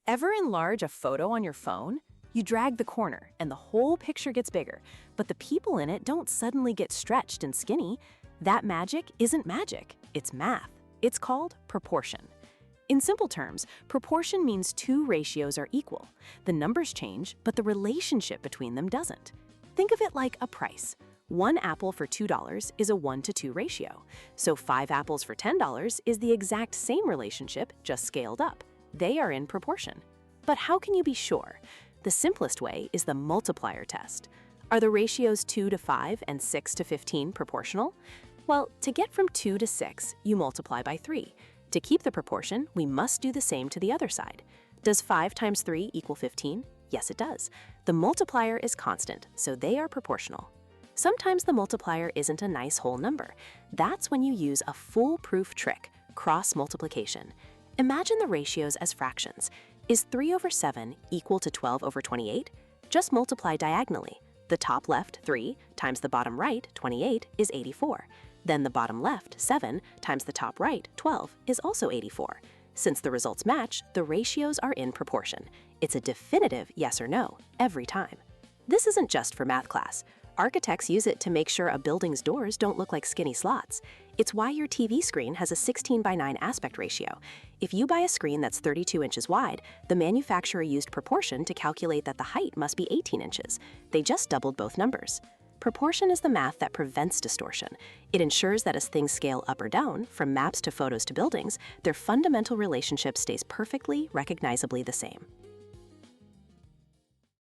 Ever enlarge a photo on your phone? You drag the corner and the whole picture gets bigger, but the people in it don't suddenly get stretched and skinny. That magic isn't magic, it's math. It's called proportion. In simple terms, proportion means two ratios are equal. The numbers change, but the relationship between them doesn't. Think of it like a price. One apple for $2 is a 1-to-2 ratio. So 5 apples for $10 is the exact same relationship, just scaled up. They are in proportion. But how can you be sure? The simplest way is the multiplier test. Are the ratios 2 to 5 and 6 to 15 proportional? Well, to get from 2 to 6, you multiply by 3. To keep the proportion, we must do the same to the other side. Does 5 times 3 equal 15? Yes, it does. The multiplier is constant, so they are proportional. Sometimes the multiplier isn't a nice whole number. That's when you use a foolproof trick, cross multiplication. Imagine the ratios as fractions. Is 3 over 7 equal to 12 over 28? Just multiply diagonally. The top left, 3, times the bottom right, 28, is 84. Then the bottom left, 7, times the top right, 12, is also 84. Since the results match, the ratios are in proportion. It's a definitive yes or no, every time. This isn't just for math class. Architects use it to make sure a building's doors don't look like skinny slots. It's why your TV screen has a 16:9 aspect ratio. If you buy a screen that's 32 inches wide, the manufacturer used proportion to calculate that the height must be 18 inches. They just doubled both numbers. Proportion is the math that prevents distortion. It ensures that as things scale up or down, from maps to photos to buildings, their fundamental relationship stays perfectly, recognizably the same.